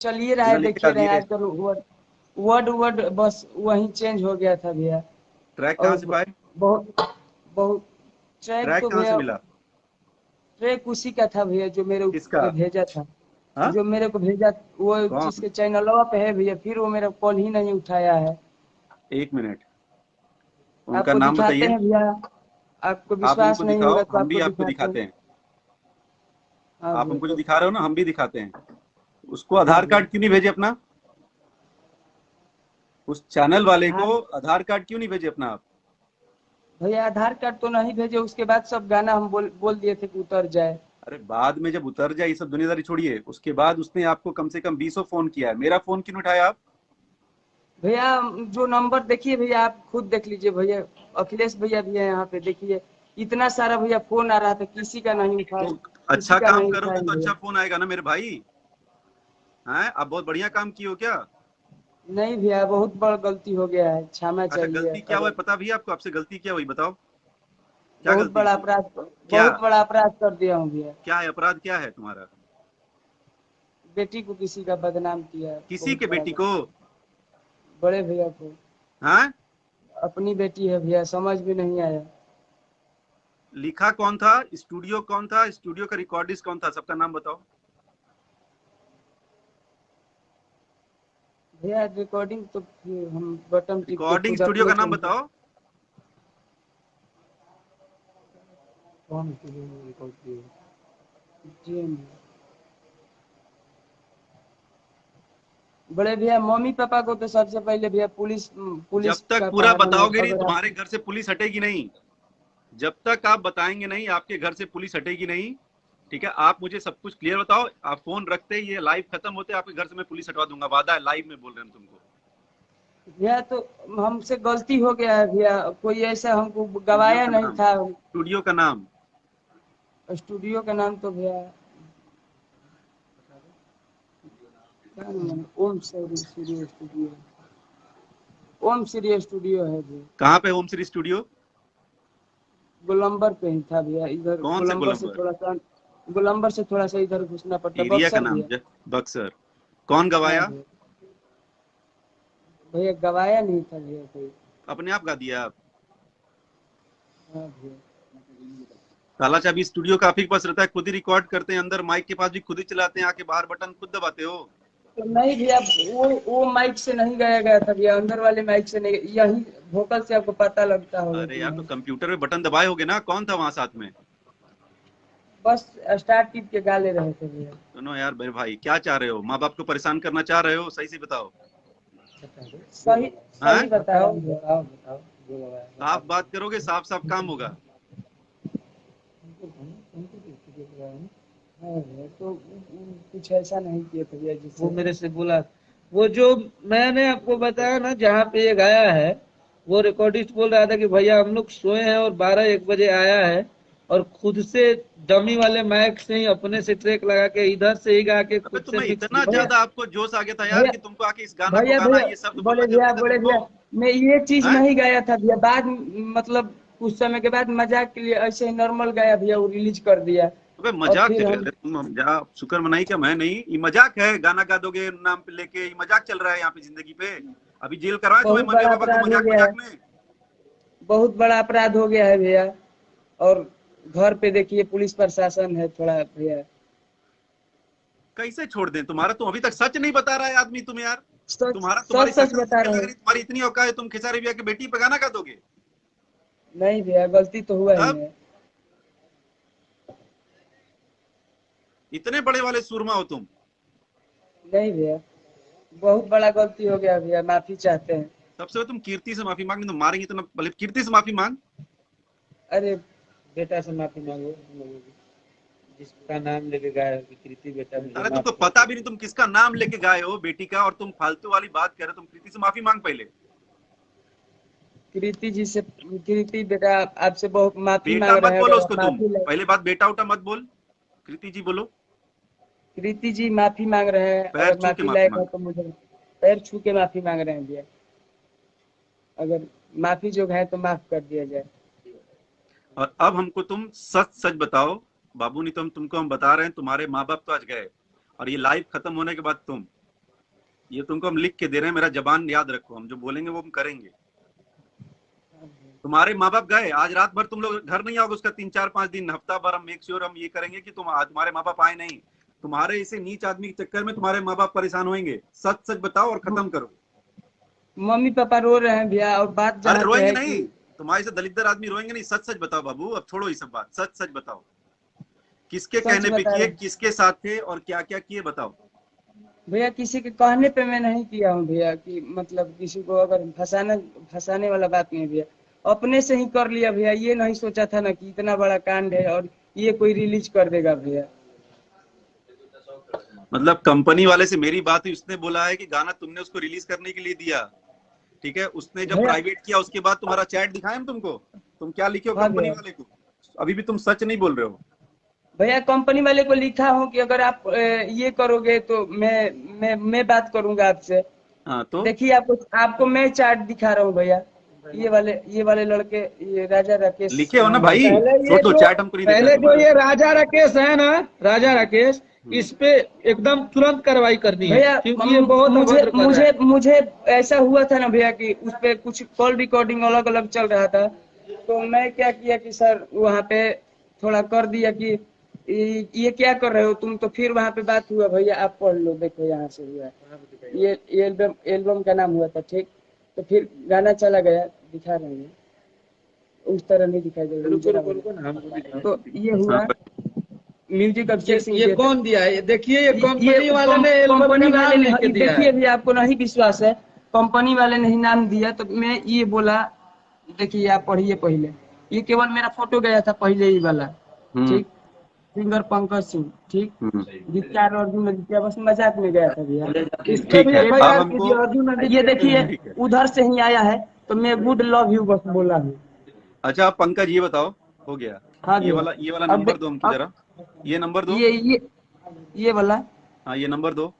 चलिए रहा बिना है, लिखे देखिए डाल रहे हैं दिए। आजकल वर्ड वर्ड बस वही चेंज हो गया था भैया। ट्रैक कहाँ और से पाए? बहुत बहुत ट्रैक ट्रैक तो कहाँ से भैया, मिला? ट्रैक उसी का था भैया जो मेरे किसका? पे भेजा था। हाँ? जो मेरे को भेजा वो कौन? जिसके चैनलवा पे है भैया, फिर वो मेरा कॉल ही नहीं उठाया है। एक मिनट, उनका आपको नाम दिखाते बताइए। हैं भैया, आपको आप विश्वास हमको नहीं दिखाओ, होगा तो हम भी आपको आपको दिखाते हैं। दिखाते हैं। हाँ आप भैया हमको जो तो। दिखा रहे हो ना, हम भी दिखाते हैं। उसको हाँ आधार भैया। कार्ड क्यों नहीं भेजे अपना? उस चैनल वाले को आधार आधार कार्ड क्यों नहीं भेजे अपना आप? भैया आधार कार्ड तो नहीं भेजे, उसके बाद सब गाना हम बोल दिए थे कि उतर जाए। अरे बाद में जब उतर जाए, ये सब दुनियादारी छोड़िए, उसके बाद उसने आपको कम से कम 20 फोन किया है, मेरा फोन क्यों नहीं उठाया आप? भैया जो नंबर देखिए भैया, आप खुद देख लीजिए भैया, अखिलेश भैया भी है यहाँ पे, देखिए इतना सारा भैया फोन आ रहा था, किसी का नहीं उठा, तो किसी अच्छा का काम नहीं करोगे उठाए तो भैया। अच्छा फोन आएगा ना मेरे भाई। हैं, आप बहुत बढ़िया काम किए हो क्या? नहीं भैया, बहुत बड़ा गलती हो गया है, क्षमा अच्छा, चाहिए गलती क्या हुआ है अगर। पता भी है आपको? आपसे गलती क्या हुई बताओ? क्या बहुत गलती बड़ा की? अपराध, क्या? बहुत बड़ा अपराध कर दिया हूँ भैया। क्या है अपराध, क्या है तुम्हारा? बेटी को किसी का बदनाम किया, किसी बहुत के बड़ा बेटी को? बड़े भैया को। हाँ? अपनी बेटी है भैया, समझ में नहीं आया। लिखा कौन था? स्टूडियो कौन था? स्टूडियो का रिकॉर्डिस्ट कौन था? सबका नाम बताओ। भैया रिकॉर्डिंग तो फिर हम बटन टिप के रिकॉर्डिंग खुद स्टूडियो अपने का नाम से। बताओ। कौन रिकॉर्ड किए? जी बड़े भैया, मम्मी पापा को तो सबसे पहले भैया पुलिस जब पुलिस तक का पूरा पहाड़ा में, बताओगे नहीं, अगर आप। तुम्हारे घर से पुलिस हटेगी नहीं। जब तक आप बताएंगे नहीं, आपके घर से पुलिस हटेगी नहीं। ठीक है, आप मुझे सब कुछ क्लियर बताओ। आप फोन रखते ही, ये लाइव खत्म होते आपके घर से मैं पुलिस हटवा दूंगा, वादा है, लाइव में बोल रहे हैं तुमको। भैया तो हमसे गलती हो गया है भैया, कोई ऐसा हमको स्टूडियो गवाया का नहीं नाम, था। स्टूडियो का नाम। स्टूडियो का नाम तो भैया क्या नाम है? ओम श्री स्टूडियो, ओम श्री स्टूडियो है भैया। कहाँ पे होम श्री स्टूडियो? गोलंबर पे ही था भैया, इधर कौन से गोलंबर से गोलंबर? थोड़ा सा, गोलंबर से थोड़ा सा इधर घुसना पड़ता, एरिया का बक्सर नाम भैया। बक्सर। कौन हाँ गवाया? भैया। भैया गवाया नहीं था भैया कोई। अपने आप गा दिया आप? हाँ भैया। ताला चाबी स्टूडियो का आप ही के पास रहता है, खुद ही रिकॉर्ड करते हैं, अंदर माइक के पास भी खुद ही चलाते हैं, आके बाहर बटन खुद दबाते हो? तो नहीं भैया, वो माइक से नहीं गाया गया था भैया, अंदर वाले माइक से नहीं, यही वोकल से आपको पता लगता होगा अरे कि यार, तो नहीं। कंप्यूटर में बटन दबाए होगे ना, कौन था वहां साथ में? बस स्टार्ट टिप के गा ले रहे थे भैया। सुनो यार मेरे भाई, क्या चाह रहे हो? माँ बाप को परेशान करना चाह रहे हो? सही से बताओ। सही हैं? सही बता रहा हूँ भैया। बताओ बताओ जो लगाया साफ बात करोगे, साफ साफ काम होगा। हाँ भैया, तो कुछ ऐसा नहीं किया था भैया जिससे वो मेरे से बोला। वो जो मैंने आपको बताया ना, जहाँ पे ये गाया है, वो रिकॉर्डिस्ट बोल रहा था कि भैया हम लोग सोए हैं और 12-1 बजे आया है, और खुद से डमी वाले माइक से ही अपने से ट्रैक लगा के इधर से ही गा के अबे खुद से तुम्हें मिक्स इतना भैया। ज्यादा आपको जोश आ गया था यार भैया कि तुमको आके इस गाना को भैया गाना भैया है, ये शब्द बोलना जरूरी था बड़े तुमको? भैया, मैं ये चीज हैं? नहीं गाया था भैया, बाद मतलब कुछ समय के बाद मजाक के लिए ऐसे ही नॉर्मल गाया भैया, वो रिलीज कर दिया। अबे और मजाक फिर क्या कर हम रहे तुम? मजाक शुक्र मनाई क्या? मैं नहीं, ये मजाक है, गाना गा दोगे नाम पे लेके, ये मजाक चल रहा है यहाँ पे जिंदगी पे। अभी जेल करवाए तुम्हें बहुत मम्मी बड़ा पापा को अपराध हो मजाक गया है, मजाक में? बहुत बड़ा अपराध हो गया है भैया। और घर पे देखिए पुलिस प्रशासन है थोड़ा भैया। कैसे छोड़ दें? तुम्हारा तो अभी तक सच नहीं बता रहा है आदमी तुम यार। सच तुम्हारा, तुम्हारी सच सच शक्ल बता देख के रहे लग हैं। रही तुम्हारी इतनी औकात है, तुम खेसारी भैया की बेटी पे गाना गा दोगे? नहीं भैया, गलती तो हुआ ही तब है। इतने बड़े वाले सूरमा हो तुम? नहीं भैया, बहुत बड़ा गलती हो गया भैया, माफी चाहते हैं। सबसे पहले तुम कीर्ति से माफी मांग, तुम मारेंगे तो ना, पहले कीर्ति से माफी मांग। अरे बेटा से माफी मांगो तुम लोगों की, जिसका नाम लेके गाया कि कृति बेटा मुझे अरे माफ तुमको कर पता दो। भी नहीं तुम किसका नाम लेके गाए हो बेटी का, और तुम फालतू वाली बात कर रहे हो। तुम कीर्ति से माफी मांग पहले। कृति जी से, कृति बेटा आपसे बहुत माफी बेटा मांग मत रहे हैं, बोलो अगर आप उसको तुम, माफी ले। पहले बात बेटा उटा मत बोल। कृति जी बोलो। कृति जी माफी मांग रहे हैं, पैर अगर छू के माफी माफी लायक है मांग। तो मुझे पैर छू के माफी मांग रहे हैं भैया, अगर माफी जो है तो माफ कर दिया जाए। और अब हमको तुम सच सच बताओ। बाबू नहीं तो हम तुमको हम बता रहे हैं, तुम्हारे माँ बाप तो आज गए, और ये लाइव खत्म होने के बाद तुम ये तुमको हम लिख के दे रहे हैं, मेरा जबान याद रखो, हम जो बोलेंगे वो हम करेंगे। तुम्हारे माँ बाप गए, आज रात भर तुम लोग घर नहीं आओगे, उसका 3-4-5 दिन, हफ्ता भर हम मेक श्योर हम ये करेंगे कि तुम्हारे माँ बाप आए नहीं। तुम्हारे इसे नीच आदमी के चक्कर में तुम्हारे माँ बाप परेशान होंगे। सच सच बताओ और खत्म करो। मम्मी पापा रो रहे हैं भैया, और बात अरे जहाँ पे रोएंगे है नहीं, कि तुम्हारे से दलिद्र आदमी रोएंगे नहीं। सच सच बताओ बाबू, अब छोड़ो ये सब बात, सच सच बताओ, किसके सच कहने पे बता किए, रहे किसके साथ थे और क्या क्या किए, बताओ। भैया। किसी के कहने पे मैं नहीं किया हूँ भैया, कि मतलब किसी को अगर फंसाने वाला बात नहीं भैया, अपने से ही कर लिया भैया। ये नहीं सोचा था ना कि इतना बड़ा कांड है और ये कोई रिलीज कर देगा भैया। मतलब कंपनी वाले से मेरी बात हुई, उसने बोला है कि गाना तुमने उसको रिलीज करने के लिए दिया, ठीक है। उसने जब भैया प्राइवेट किया उसके बाद तुम्हारा चैट दिखाया हम तुमको, तुम क्या लिखे हो हाँ कंपनी भैया। वाले को। अभी भी तुम सच नहीं बोल रहे हो। भैया कंपनी वाले को लिखा हूँ कि अगर आप ये करोगे तो मैं बात करूंगा आपसे। हाँ तो देखिए आपको आपको मैं चार्ट दिखा रहा हूँ भैया। ये वाले लड़के, ये राजा राकेश लिखे हो ना नाम है। भाई, छोड़ दो, चैट हमको नहीं देखना पहले जो तुम्हारा। ये राजा राकेश है ना, राजा राकेश, इस पे एकदम तुरंत कार्रवाई करनी है भैया, क्योंकि ये बहुत मुझे अभद्र कर रहा मुझे है। मुझे ऐसा हुआ था ना भैया कि उस पे कुछ कॉल रिकॉर्डिंग अलग अलग चल रहा था, तो मैं क्या किया कि सर वहाँ पे थोड़ा कर दिया कि ये क्या कर रहे हो तुम, तो फिर वहाँ पे बात हुआ। भैया आप पढ़ लो, देखो यहाँ से हुआ ये एल्बम एल्बम का नाम हुआ था, ठीक। तो फिर गाना चला गया, दिखा रहे हैं, उस तरह नहीं दिखाई देगा। तो ये हाँ, हुआ म्यूजिक ऑब्जेक्शन। ये कौन दिया है? ये देखिए, ये कंपनी ये वाले ने एल्बम का कंपनी वाले नाम ने, लिख के दिया देखिए है। भी आपको नहीं विश्वास है, कंपनी वाले ने ही नाम दिया। तो मैं ये बोला, देखिए आप पढ़िए पहले, ये केवल मेरा फोटो गया था पहले ही वाला, हम्म ठीक। सिंगर पंकज सिंह, ठीक। हम्म, गीतकार अर्जुन आदित्य, बस मजाक में गया था भैया। इस पे ठीक भी है। अब एफआईआर हमको, कीजिए, अर्जुन ये आदित्य पे देखिए भी। ठीक है। उधर से ही आया है, तो मैं गुड लव यू बस बोला हूँ। अच्छा आप पंकज ये बताओ, हो गया, हाँ ये भैया। वाला ये वाला अब नंबर दो हमको जरा, ये नंबर दो। ये वाला हाँ ये नंबर दो,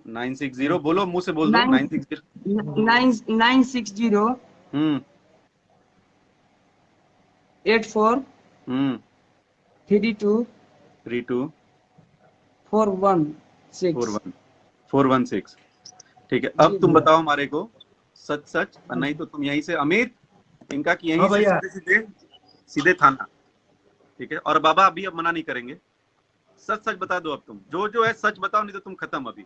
960, बोलो मुंह से बोल दो, 960। 960 हम्म 84 हम्म 32 32 416। 41416। ठीक है, जी अब तुम भैया। बताओ हमारे को सच सच, और नहीं तो तुम यहीं से अमित, इनका कि यहीं हाँ से भैया। सीधे सीधे सीधे थाना, ठीक है। और बाबा अभी अब मना नहीं करेंगे, सच सच बता दो, अब तुम जो जो है सच बताओ, नहीं तो तुम खत्म अभी।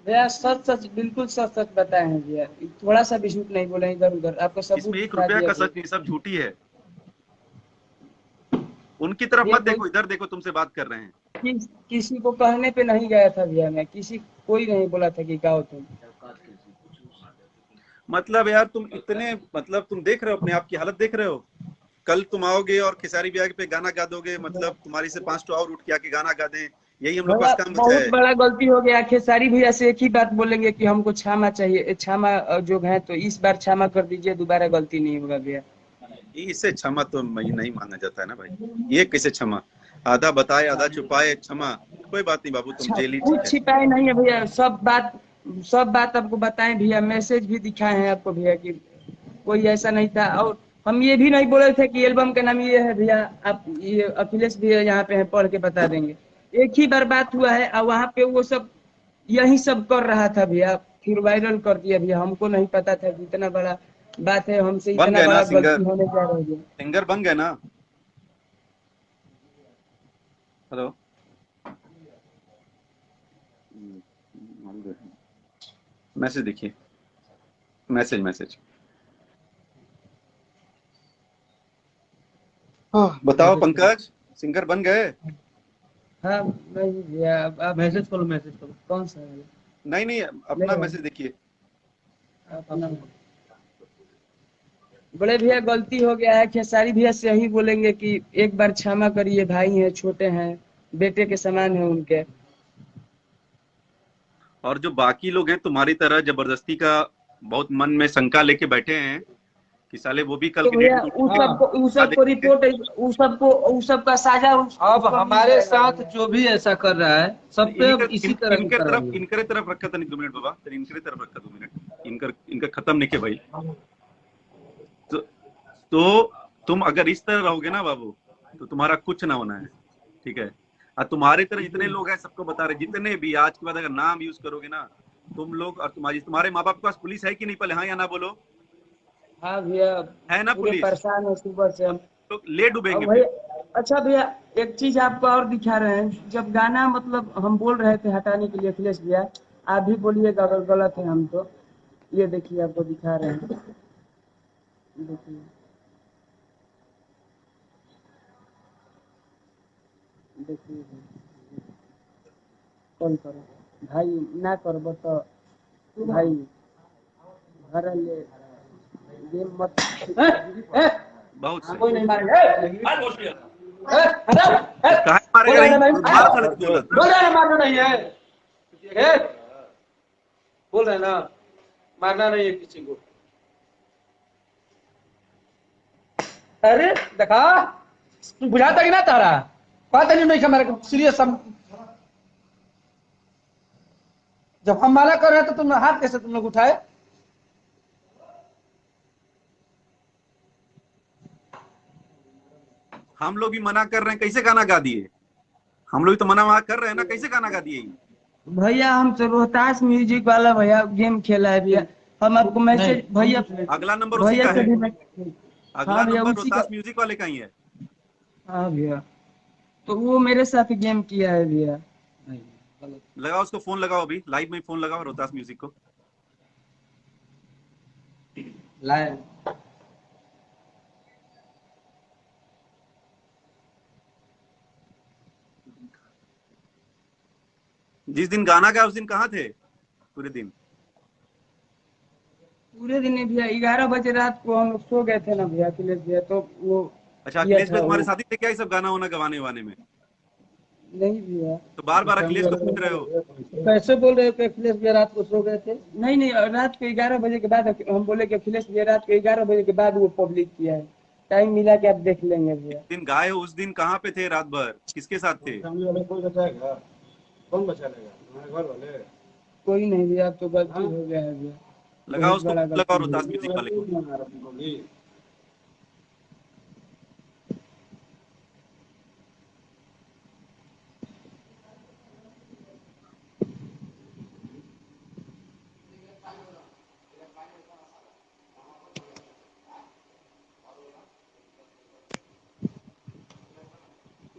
भैया सच सच, बिल्कुल सच सच बताए हैं भैया, थोड़ा सा भी झूठ नहीं बोले इधर उधर, आपको सबूत इसमें एक दिखा रुपया दिया का भैया। सच नहीं, सब झूठी है। उनकी तरफ भैया मत देखो, इधर देखो, तुमसे बात कर रहे हैं। किसी को कहने पे नहीं गया था भैया, मैं कोई नहीं बोला था कि गाओ तुम। मतलब यार तुम इतने, मतलब तुम देख रहे हो अपने आप की हालत, देख रहे हो। कल तुम आओगे और खेसारी ब्याह पे गाना गा दोगे, मतलब तुम्हारी से 5 तो और उठ के आके गाना गा दें, यही हम लोग के भैया पास काम बचा बहुत है। बड़ा गलती हो गया, खेसारी भैया से एक ही बात बोलेंगे कि हमको क्षमा चाहिए, क्षमा जो है, तो इस बार क्षमा कर दीजिए, दोबारा गलती नहीं होगा भैया। इससे क्षमा तो नहीं माना जाता है ना भाई, ये कैसे क्षमा, आधा बताए आधा छुपाए क्षमा। कोई बात नहीं बाबू, तुम जेल ही ठीक कुछ है। छिपाए नहीं है भैया, सब बात आपको बताएं भैया, मैसेज भी दिखाए हैं आपको भैया कि कोई ऐसा नहीं था। और हम ये भी नहीं बोले थे कि एल्बम का नाम ये है भैया, आप ये अखिलेश भी यहाँ पे हैं, पढ़ के बता देंगे। एक ही बार बात हुआ है और वहाँ पे वो सब यही सब कर रहा था भैया, फिर वायरल कर दिया भैया। हमको नहीं पता था कि इतना बड़ा बात है, हमसे बन इतना गए ना बड़ा सिंगर, गलती होने जा रही है। सिंगर बन गए ना। हेलो, मैसेज देखिए, मैसेज मैसेज। बताओ पंकज, सिंगर बन गए। हाँ नहीं भैया, आप मैसेज करो, मैसेज करो। कौन सा है? नहीं नहीं, अपना मैसेज देखिए। अपना बड़े भैया गलती हो गया है, खेसारी भैया से यही बोलेंगे कि एक बार क्षमा करिए, भाई हैं, छोटे हैं, बेटे के समान है उनके। और जो बाकी लोग हैं तुम्हारी तरह जबरदस्ती का बहुत मन में शंका लेके बैठे हैं कि साले वो भी कल तो की डेट भैया में उस बता सबको देंगे। रिपोर्ट, उस सबका साझा अब उसको मिल हमारे जाएगा साथ भैया। जो भी ऐसा कर रहा है, सब पे अब इसी तरह की कार्रवाई होगी। इनके तरफ रखा था, नहीं 2 मिनट बाबा, इनके तरफ रखा 2 मिनट, इनका खत्म नहीं किया भाई। तो तुम अगर इस तरह रहोगे ना बाबू, तो तुम्हारा कुछ ना होना है, ठीक है। और तुम्हारे तरह जितने लोग हैं सबको बता रहे, जितने भी आज के बाद अगर नाम यूज करोगे ना तुम लोग और तुम्हारे माँ बाप के पास पुलिस है कि नहीं, पहले हाँ या ना बोलो। हाँ भैया, है ना पूरे पुलिस? परेशान है सुबह से हम। लोग ले डूबेंगे और फिर। भैया अच्छा भैया, एक चीज आपको और दिखा रहे हैं, जब गाना मतलब हम बोल रहे थे हटाने के लिए अखिलेश भैया, आप भी बोलिएगा अगर गलत है हम तो। ये देखिए आपको दिखा रहे हैं, देखिए देखिए कौन करो भाई, ना करबो तो भाई घर ले गेम मत। बहुत सही। कोई नहीं मारेगा। काहे मारेगा नहीं? मार साले तू बोला था। बोल रहे हैं मारना नहीं है, बोल रहे हैं ना मारना नहीं है किसी को। अरे देखा बुझाता कि ना तारा बात नहीं हमारे सीरियस। जब हम माना कर रहे हैं तो तुम हाथ कैसे तुम लोग उठाए? हम लोग भी मना कर रहे हैं, कैसे गाना गा दिए? हम लोग भी तो मना कर रहे हैं ना, कैसे गाना गा दिए? भैया हम तो रोहतास म्यूजिक वाला भैया गेम खेला है भैया, हम आपको मैसेज भैया, अगला नंबर उसी भैया का से है। भी अगला हाँ भैया नंबर उसी का। रोहतास म्यूजिक वाले का ही है। हाँ भैया, तो वो मेरे साथ गेम किया है भैया। लगाओ उसको फोन, लगाओ अभी लाइव में फोन लगाओ रोहतास म्यूजिक को। लाए जिस दिन गाना गाया उस दिन कहाँ थे पूरे दिन? पूरे दिन नहीं भैया, 11 बजे रात को हम लोग सो गए थे ना भैया अखिलेश भैया, तो वो अच्छा किया अखिलेश था भाई तुम्हारे वो। साथी थे क्या ये सब गाना वाना गवाने वाने में? नहीं भैया, तो बार बार अखिलेश को पूछ रहे हो। कैसे बोल रहे हो कि अखिलेश भैया रात को सो गए थे? नहीं नहीं, रात को 11 बजे के बाद हम बोले कि अखिलेश भैया रात को 11 बजे के बाद वो पब्लिक किया है, टाइम मिला के आप देख लेंगे भैया। दिन गाए हो उस दिन कहाँ पे थे रात भर, किसके साथ थे? कोई बचाएगा? कौन बचा लेगा? तुम्हारे घर वाले? कोई नहीं भैया, अब तो गलती हो गया है भैया, लगाओ बहुत उसको, बड़ा लगाओ गलती रोहतास है। म्यूजिक वाले को।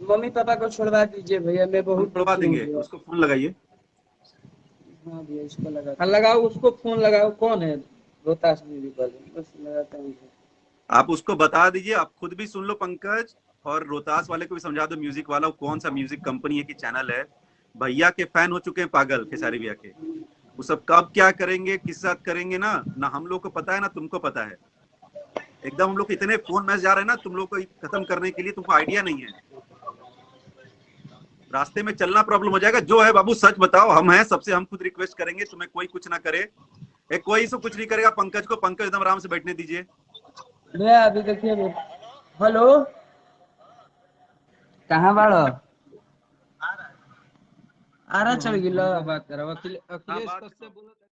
मम्मी पापा को छोड़वा दीजिए भैया, मैं हम बहुत छुड़वा दुखी हूँ देंगे, भैया। उसको फोन लगाइए। हाँ भैया इसको लगा हाँ लगाओ उसको फोन लगाओ। कौन है रोहतास म्यूजिक वाले? बस लगाता हूँ। आप उसको बता दीजिए, आप खुद भी सुन लो पंकज, और रोहतास वाले को भी समझा दो म्यूजिक वाला वो कौन सा म्यूजिक कंपनी है कि चैनल है। भैया के फैन हो चुके हैं पागल खेसारी भैया के। वो सब कब क्या करेंगे किस साथ करेंगे ना ना हम लोग को पता है ना तुमको पता है। एकदम हम लोग को इतने फोन मैसेज आ रहे हैं ना तुम लोग को खत्म करने के लिए, तुमको आइडिया नहीं है। रास्ते में चलना प्रॉब्लम हो जाएगा। जो है बाबू सच बताओ, हम हैं सबसे, हम खुद रिक्वेस्ट करेंगे, तुम्हें कोई कुछ ना करे। कोई से कुछ नहीं करेगा पंकज को, पंकज एकदम आराम से बैठने दीजिए। भैया अभी देखिए भैया। हेलो, कहाँ बाड़ो? आरा चल गिला। बात करो अखिलेश हाँ, बात कश्यप बोलो।